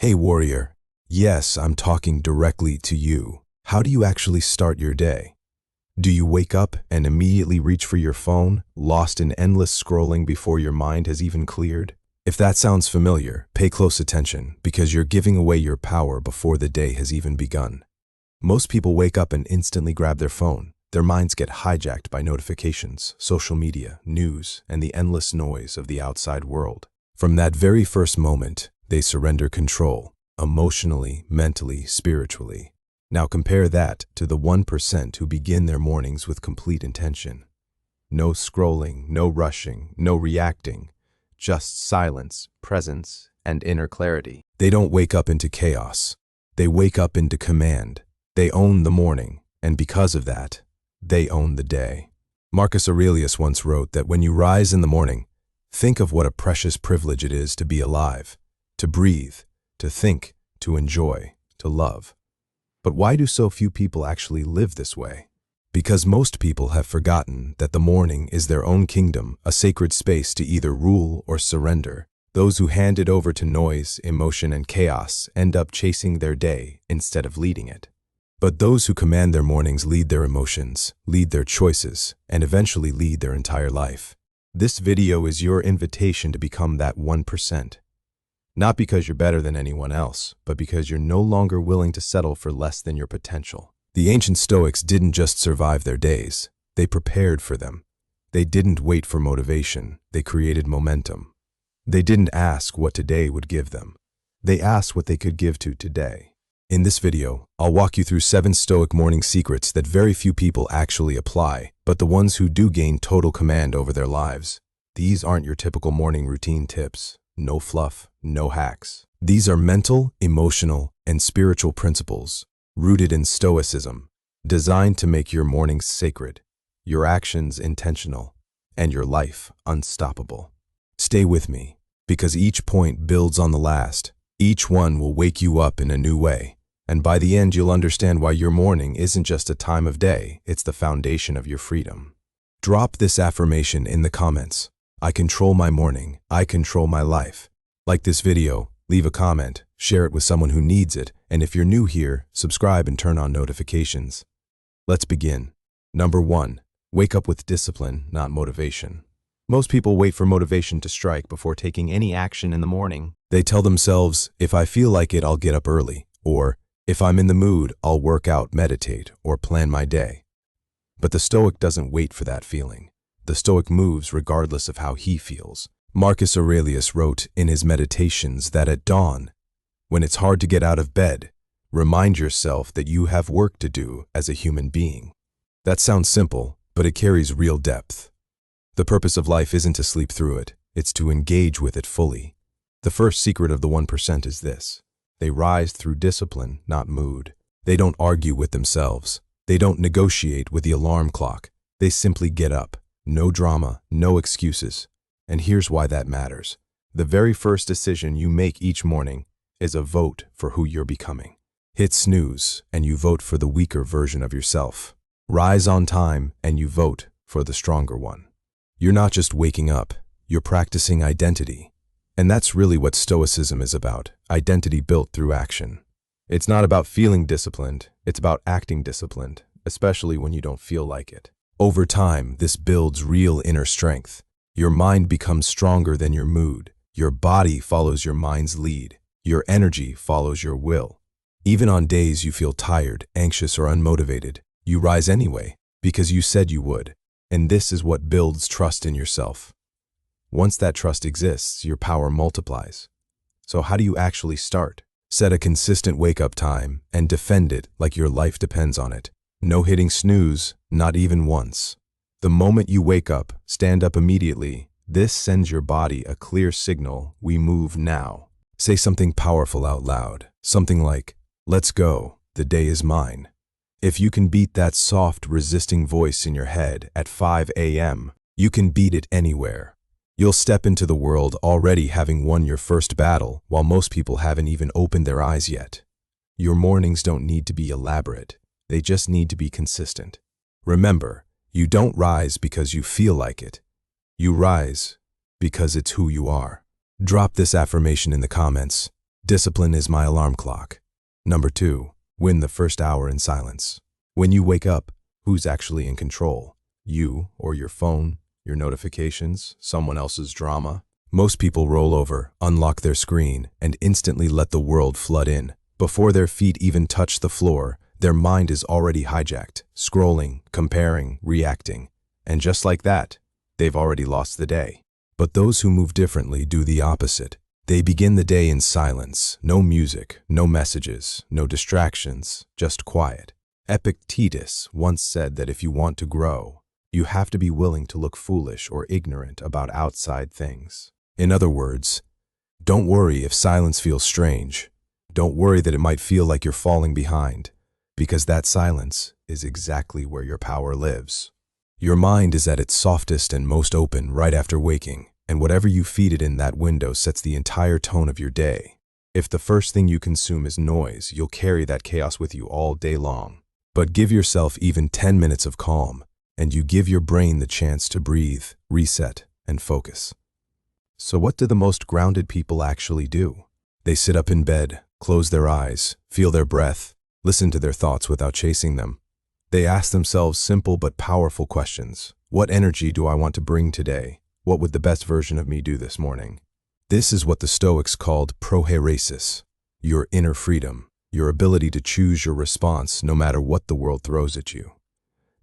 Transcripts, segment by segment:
Hey warrior, yes, I'm talking directly to you. How do you actually start your day? Do you wake up and immediately reach for your phone, lost in endless scrolling before your mind has even cleared? If that sounds familiar, pay close attention because you're giving away your power before the day has even begun. Most people wake up and instantly grab their phone. Their minds get hijacked by notifications, social media, news, and the endless noise of the outside world. From that very first moment, they surrender control, emotionally, mentally, spiritually. Now compare that to the 1% who begin their mornings with complete intention. No scrolling, no rushing, no reacting, just silence, presence, and inner clarity. They don't wake up into chaos. They wake up into command. They own the morning, and because of that, they own the day. Marcus Aurelius once wrote that when you rise in the morning, think of what a precious privilege it is to be alive, to breathe, to think, to enjoy, to love. But why do so few people actually live this way? Because most people have forgotten that the morning is their own kingdom, a sacred space to either rule or surrender. Those who hand it over to noise, emotion, and chaos end up chasing their day instead of leading it. But those who command their mornings lead their emotions, lead their choices, and eventually lead their entire life. This video is your invitation to become that 1%. Not because you're better than anyone else, but because you're no longer willing to settle for less than your potential. The ancient Stoics didn't just survive their days, they prepared for them. They didn't wait for motivation, they created momentum. They didn't ask what today would give them. They asked what they could give to today. In this video, I'll walk you through 7 Stoic morning secrets that very few people actually apply, but the ones who do gain total command over their lives. These aren't your typical morning routine tips. No fluff, no hacks. These are mental, emotional, and spiritual principles rooted in Stoicism, designed to make your mornings sacred, your actions intentional, and your life unstoppable. Stay with me, because each point builds on the last. Each one will wake you up in a new way, and by the end you'll understand why your morning isn't just a time of day, it's the foundation of your freedom. Drop this affirmation in the comments. I control my morning. I control my life. Like this video, leave a comment, share it with someone who needs it, and if you're new here, subscribe and turn on notifications. Let's begin. Number 1. Wake up with discipline, not motivation. Most people wait for motivation to strike before taking any action in the morning. They tell themselves, if I feel like it, I'll get up early, or if I'm in the mood, I'll work out, meditate, or plan my day. But the Stoic doesn't wait for that feeling. The Stoic moves regardless of how he feels. Marcus Aurelius wrote in his Meditations that at dawn, when it's hard to get out of bed, remind yourself that you have work to do as a human being. That sounds simple, but it carries real depth. The purpose of life isn't to sleep through it, it's to engage with it fully. The first secret of the 1% is this. They rise through discipline, not mood. They don't argue with themselves. They don't negotiate with the alarm clock. They simply get up. No drama, no excuses. And here's why that matters. The very first decision you make each morning is a vote for who you're becoming. Hit snooze, and you vote for the weaker version of yourself. Rise on time, and you vote for the stronger one. You're not just waking up, you're practicing identity. And that's really what Stoicism is about, identity built through action. It's not about feeling disciplined, it's about acting disciplined, especially when you don't feel like it. Over time, this builds real inner strength. Your mind becomes stronger than your mood. Your body follows your mind's lead. Your energy follows your will. Even on days you feel tired, anxious, or unmotivated, you rise anyway, because you said you would. And this is what builds trust in yourself. Once that trust exists, your power multiplies. So how do you actually start? Set a consistent wake-up time and defend it like your life depends on it. No hitting snooze, not even once. The moment you wake up, stand up immediately. This sends your body a clear signal, we move now. Say something powerful out loud, something like, let's go, the day is mine. If you can beat that soft, resisting voice in your head at 5 a.m., you can beat it anywhere. You'll step into the world already having won your first battle, while most people haven't even opened their eyes yet. Your mornings don't need to be elaborate. They just need to be consistent. Remember, you don't rise because you feel like it. You rise because it's who you are. Drop this affirmation in the comments. Discipline is my alarm clock. Number 2, win the first hour in silence. When you wake up, who's actually in control? You or your phone, your notifications, someone else's drama? Most people roll over, unlock their screen, and instantly let the world flood in. Before their feet even touch the floor, their mind is already hijacked, scrolling, comparing, reacting. And just like that, they've already lost the day. But those who move differently do the opposite. They begin the day in silence, no music, no messages, no distractions, just quiet. Epictetus once said that if you want to grow, you have to be willing to look foolish or ignorant about outside things. In other words, don't worry if silence feels strange. Don't worry that it might feel like you're falling behind, because that silence is exactly where your power lives. Your mind is at its softest and most open right after waking, and whatever you feed it in that window sets the entire tone of your day. If the first thing you consume is noise, you'll carry that chaos with you all day long. But give yourself even 10 minutes of calm, and you give your brain the chance to breathe, reset, and focus. So what do the most grounded people actually do? They sit up in bed, close their eyes, feel their breath, listen to their thoughts without chasing them. They ask themselves simple but powerful questions. What energy do I want to bring today? What would the best version of me do this morning? This is what the Stoics called prohairesis, your inner freedom, your ability to choose your response no matter what the world throws at you.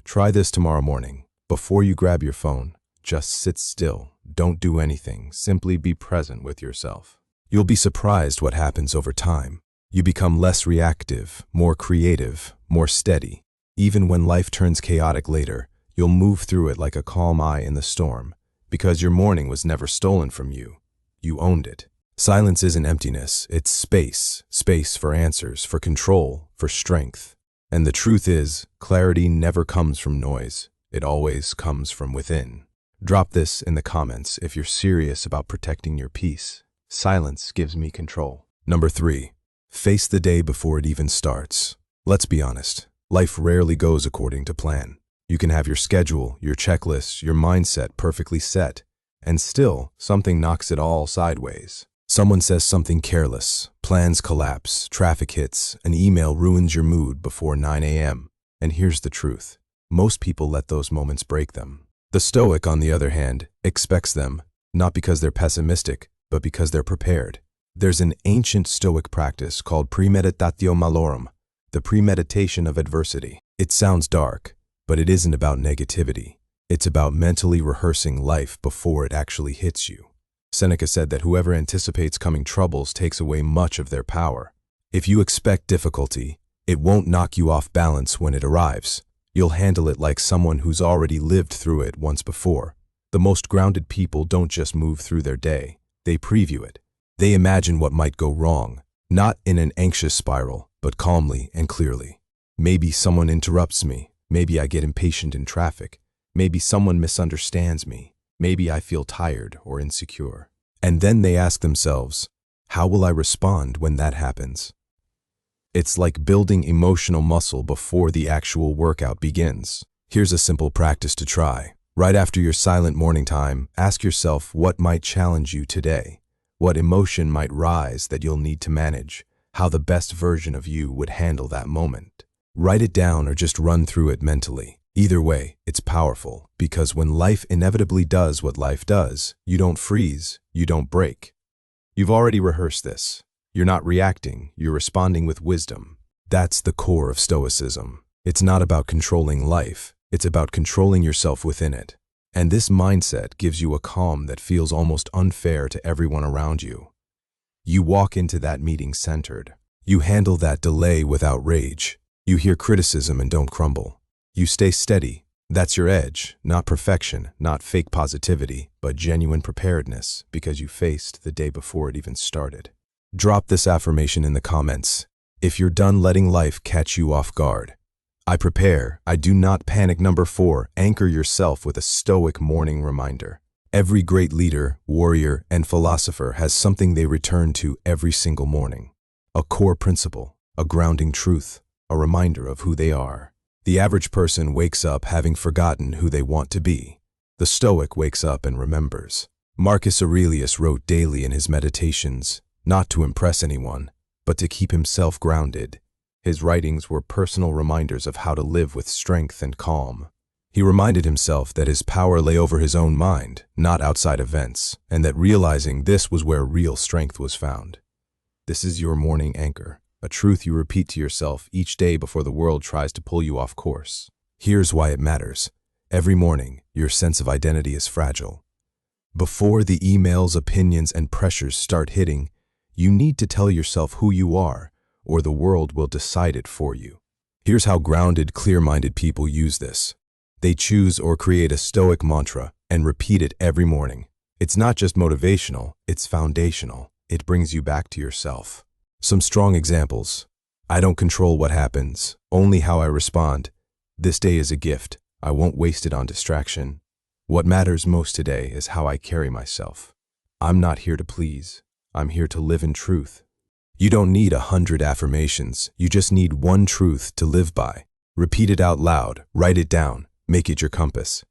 Try this tomorrow morning. Before you grab your phone, just sit still. Don't do anything. Simply be present with yourself. You'll be surprised what happens over time. You become less reactive, more creative, more steady. Even when life turns chaotic later, you'll move through it like a calm eye in the storm, because your morning was never stolen from you. You owned it. Silence isn't emptiness, it's space. Space for answers, for control, for strength. And the truth is, clarity never comes from noise. It always comes from within. Drop this in the comments if you're serious about protecting your peace. Silence gives me control. Number 3, face the day before it even starts. Let's be honest, life rarely goes according to plan. You can have your schedule, your checklist, your mindset perfectly set, and still something knocks it all sideways. Someone says something careless, plans collapse, traffic hits, an email ruins your mood before 9 a.m. And here's the truth. Most people let those moments break them. The Stoic, on the other hand, expects them, not because they're pessimistic, but because they're prepared. There's an ancient Stoic practice called premeditatio malorum, the premeditation of adversity. It sounds dark, but it isn't about negativity. It's about mentally rehearsing life before it actually hits you. Seneca said that whoever anticipates coming troubles takes away much of their power. If you expect difficulty, it won't knock you off balance when it arrives. You'll handle it like someone who's already lived through it once before. The most grounded people don't just move through their day. They preview it. They imagine what might go wrong, not in an anxious spiral, but calmly and clearly. Maybe someone interrupts me. Maybe I get impatient in traffic. Maybe someone misunderstands me. Maybe I feel tired or insecure. And then they ask themselves, how will I respond when that happens? It's like building emotional muscle before the actual workout begins. Here's a simple practice to try. Right after your silent morning time, ask yourself what might challenge you today. What emotion might rise that you'll need to manage? How the best version of you would handle that moment? Write it down or just run through it mentally. Either way, it's powerful, because when life inevitably does what life does, you don't freeze, you don't break. You've already rehearsed this. You're not reacting, you're responding with wisdom. That's the core of Stoicism. It's not about controlling life, it's about controlling yourself within it. And this mindset gives you a calm that feels almost unfair to everyone around you. You walk into that meeting centered. You handle that delay without rage. You hear criticism and don't crumble. You stay steady. That's your edge, not perfection, not fake positivity, but genuine preparedness, because you faced the day before it even started. Drop this affirmation in the comments. If you're done letting life catch you off guard. I prepare, I do not panic. Number 4, anchor yourself with a Stoic morning reminder. Every great leader, warrior, and philosopher has something they return to every single morning. A core principle, a grounding truth, a reminder of who they are. The average person wakes up having forgotten who they want to be. The Stoic wakes up and remembers. Marcus Aurelius wrote daily in his meditations, not to impress anyone, but to keep himself grounded. His writings were personal reminders of how to live with strength and calm. He reminded himself that his power lay over his own mind, not outside events, and that realizing this was where real strength was found. This is your morning anchor, a truth you repeat to yourself each day before the world tries to pull you off course. Here's why it matters. Every morning, your sense of identity is fragile. Before the emails, opinions, and pressures start hitting, you need to tell yourself who you are, or the world will decide it for you. Here's how grounded, clear-minded people use this. They choose or create a Stoic mantra and repeat it every morning. It's not just motivational, it's foundational. It brings you back to yourself. Some strong examples. I don't control what happens, only how I respond. This day is a gift. I won't waste it on distraction. What matters most today is how I carry myself. I'm not here to please. I'm here to live in truth. You don't need 100 affirmations. You just need one truth to live by. Repeat it out loud. Write it down. Make it your compass.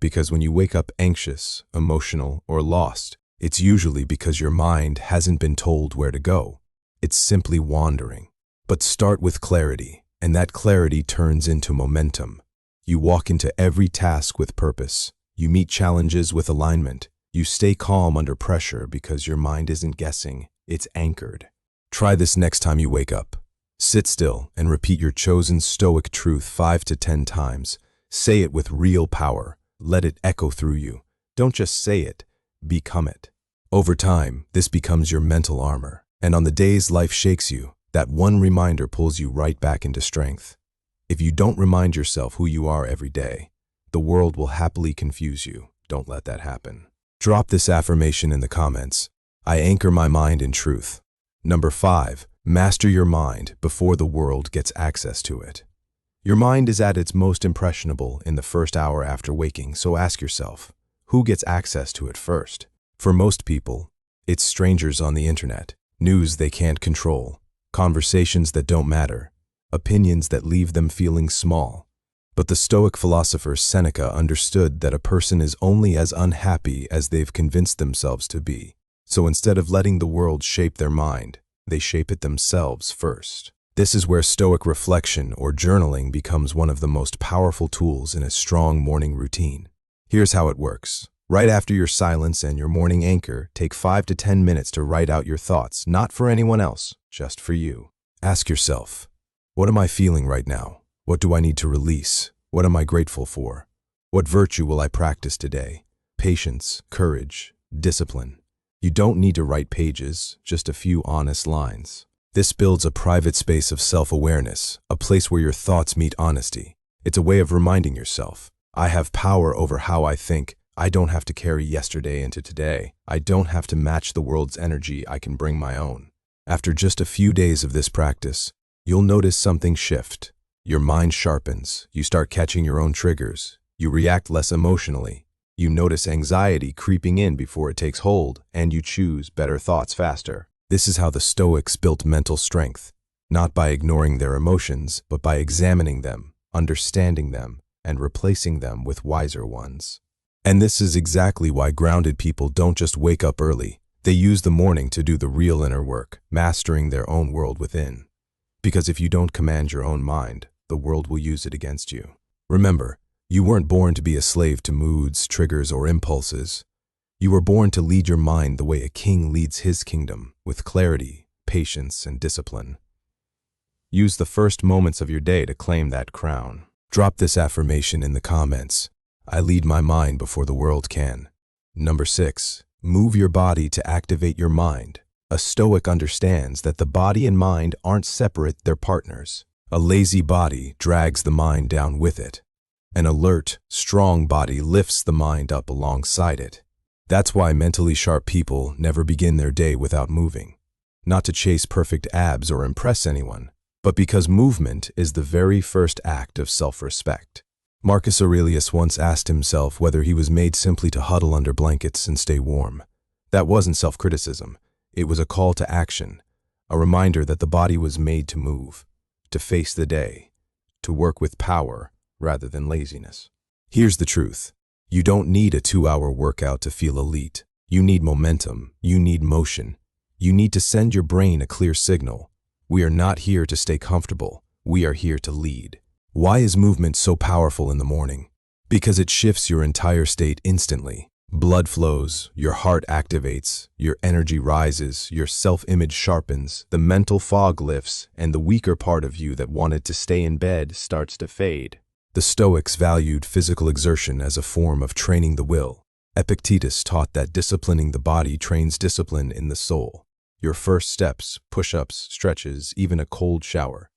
Because when you wake up anxious, emotional, or lost, it's usually because your mind hasn't been told where to go. It's simply wandering. But start with clarity, and that clarity turns into momentum. You walk into every task with purpose. You meet challenges with alignment. You stay calm under pressure because your mind isn't guessing, it's anchored. Try this next time you wake up. Sit still and repeat your chosen Stoic truth 5 to 10 times. Say it with real power. Let it echo through you. Don't just say it, become it. Over time, this becomes your mental armor. And on the days life shakes you, that one reminder pulls you right back into strength. If you don't remind yourself who you are every day, the world will happily confuse you. Don't let that happen. Drop this affirmation in the comments. I anchor my mind in truth. Number 5, master your mind before the world gets access to it. Your mind is at its most impressionable in the first hour after waking, so ask yourself, who gets access to it first? For most people, it's strangers on the internet, news they can't control, conversations that don't matter, opinions that leave them feeling small. But the Stoic philosopher Seneca understood that a person is only as unhappy as they've convinced themselves to be. So instead of letting the world shape their mind, they shape it themselves first. This is where Stoic reflection or journaling becomes one of the most powerful tools in a strong morning routine. Here's how it works. Right after your silence and your morning anchor, take 5 to 10 minutes to write out your thoughts, not for anyone else, just for you. Ask yourself, what am I feeling right now? What do I need to release? What am I grateful for? What virtue will I practice today? Patience, courage, discipline. You don't need to write pages, just a few honest lines. This builds a private space of self-awareness, a place where your thoughts meet honesty. It's a way of reminding yourself, I have power over how I think. I don't have to carry yesterday into today. I don't have to match the world's energy. I can bring my own. After just a few days of this practice, you'll notice something shift. Your mind sharpens. You start catching your own triggers. You react less emotionally. You notice anxiety creeping in before it takes hold, and you choose better thoughts faster. This is how the Stoics built mental strength, not by ignoring their emotions, but by examining them, understanding them, and replacing them with wiser ones. And this is exactly why grounded people don't just wake up early. They use the morning to do the real inner work, mastering their own world within. Because if you don't command your own mind, the world will use it against you. Remember, you weren't born to be a slave to moods, triggers, or impulses. You were born to lead your mind the way a king leads his kingdom, with clarity, patience, and discipline. Use the first moments of your day to claim that crown. Drop this affirmation in the comments. I lead my mind before the world can. Number 6, move your body to activate your mind. A Stoic understands that the body and mind aren't separate, they're partners. A lazy body drags the mind down with it. An alert, strong body lifts the mind up alongside it. That's why mentally sharp people never begin their day without moving. Not to chase perfect abs or impress anyone, but because movement is the very first act of self-respect. Marcus Aurelius once asked himself whether he was made simply to huddle under blankets and stay warm. That wasn't self-criticism. It was a call to action, a reminder that the body was made to move, to face the day, to work with power rather than laziness. Here's the truth. You don't need a 2-hour workout to feel elite. You need momentum. You need motion. You need to send your brain a clear signal. We are not here to stay comfortable. We are here to lead. Why is movement so powerful in the morning? Because it shifts your entire state instantly. Blood flows, your heart activates, your energy rises, your self-image sharpens, the mental fog lifts, and the weaker part of you that wanted to stay in bed starts to fade. The Stoics valued physical exertion as a form of training the will. Epictetus taught that disciplining the body trains discipline in the soul. Your first steps, push-ups, stretches, even a cold shower.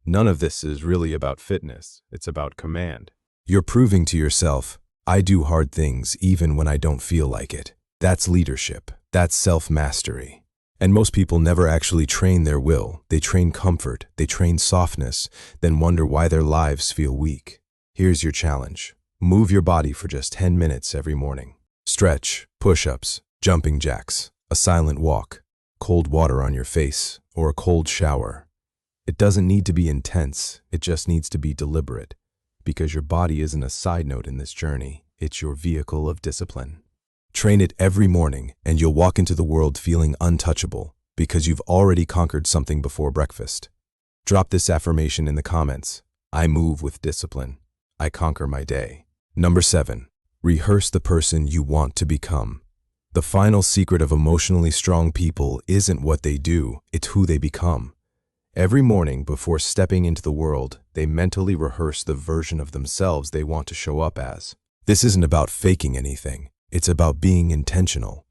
None of this is really about fitness, it's about command. You're proving to yourself, I do hard things even when I don't feel like it. That's leadership. That's self-mastery. And most people never actually train their will. They train comfort, they train softness, then wonder why their lives feel weak. Here's your challenge. Move your body for just 10 minutes every morning. Stretch, push-ups, jumping jacks, a silent walk, cold water on your face, or a cold shower. It doesn't need to be intense, it just needs to be deliberate. Because your body isn't a side note in this journey, it's your vehicle of discipline. Train it every morning and you'll walk into the world feeling untouchable because you've already conquered something before breakfast. Drop this affirmation in the comments. I move with discipline. I conquer my day. Number 7. Rehearse the person you want to become. The final secret of emotionally strong people isn't what they do, it's who they become. Every morning before stepping into the world, they mentally rehearse the version of themselves they want to show up as. This isn't about faking anything, it's about being intentional.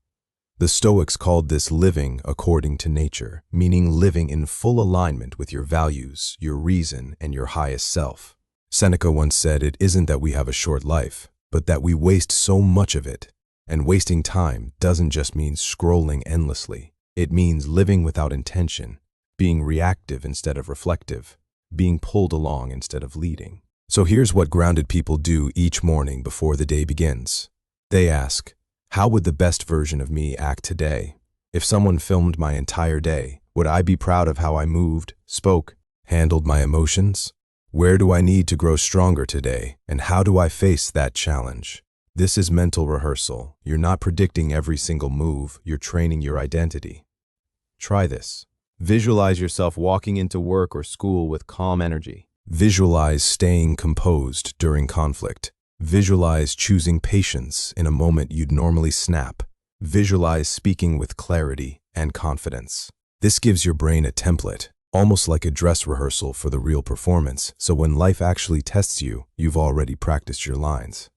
The Stoics called this living according to nature, meaning living in full alignment with your values, your reason, and your highest self. Seneca once said it isn't that we have a short life, but that we waste so much of it. And wasting time doesn't just mean scrolling endlessly, it means living without intention. Being reactive instead of reflective, being pulled along instead of leading. So here's what grounded people do each morning before the day begins. They ask, how would the best version of me act today? If someone filmed my entire day, would I be proud of how I moved, spoke, handled my emotions? Where do I need to grow stronger today, and how do I face that challenge? This is mental rehearsal. You're not predicting every single move, you're training your identity. Try this. Visualize yourself walking into work or school with calm energy. Visualize staying composed during conflict. Visualize choosing patience in a moment you'd normally snap. Visualize speaking with clarity and confidence. This gives your brain a template, almost like a dress rehearsal for the real performance, so when life actually tests you, you've already practiced your lines.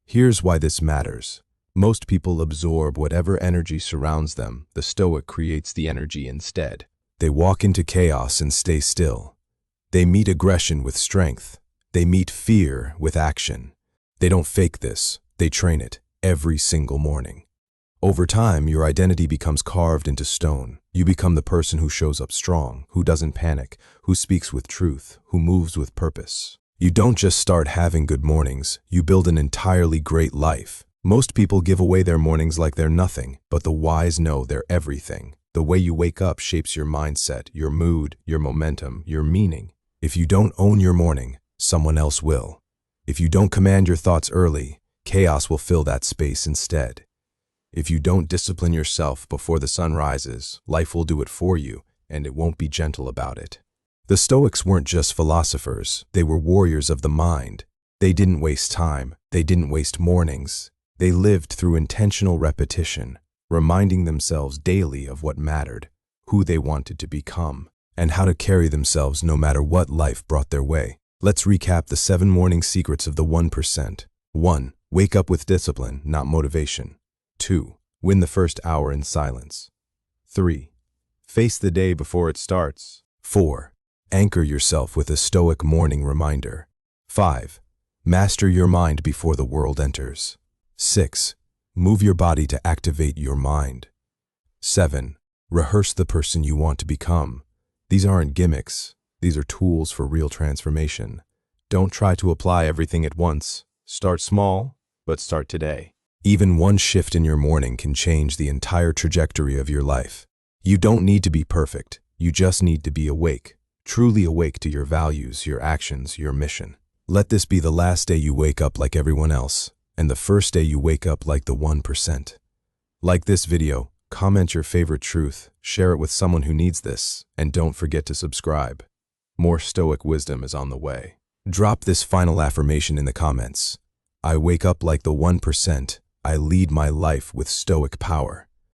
Here's why this matters. Most people absorb whatever energy surrounds them. The Stoic creates the energy instead. They walk into chaos and stay still. They meet aggression with strength. They meet fear with action. They don't fake this, they train it every single morning. Over time, your identity becomes carved into stone. You become the person who shows up strong, who doesn't panic, who speaks with truth, who moves with purpose. You don't just start having good mornings, you build an entirely great life. Most people give away their mornings like they're nothing, but the wise know they're everything. The way you wake up shapes your mindset, your mood, your momentum, your meaning. If you don't own your morning, someone else will. If you don't command your thoughts early, chaos will fill that space instead. If you don't discipline yourself before the sun rises, life will do it for you, and it won't be gentle about it. The Stoics weren't just philosophers, they were warriors of the mind. They didn't waste time, they didn't waste mornings. They lived through intentional repetition, reminding themselves daily of what mattered, who they wanted to become, and how to carry themselves no matter what life brought their way. Let's recap the 7 morning secrets of the 1%. 1. Wake up with discipline, not motivation. 2. Win the first hour in silence. 3. Face the day before it starts. 4. Anchor yourself with a Stoic morning reminder. 5. Master your mind before the world enters. 6. Move your body to activate your mind. 7. Rehearse the person you want to become. These aren't gimmicks. These are tools for real transformation. Don't try to apply everything at once. Start small, but start today. Even one shift in your morning can change the entire trajectory of your life. You don't need to be perfect. You just need to be awake. Truly awake to your values, your actions, your mission. Let this be the last day you wake up like everyone else, and the first day you wake up like the 1%. Like this video, comment your favorite truth, share it with someone who needs this, and don't forget to subscribe. More Stoic wisdom is on the way. Drop this final affirmation in the comments. I wake up like the 1%. I lead my life with Stoic power.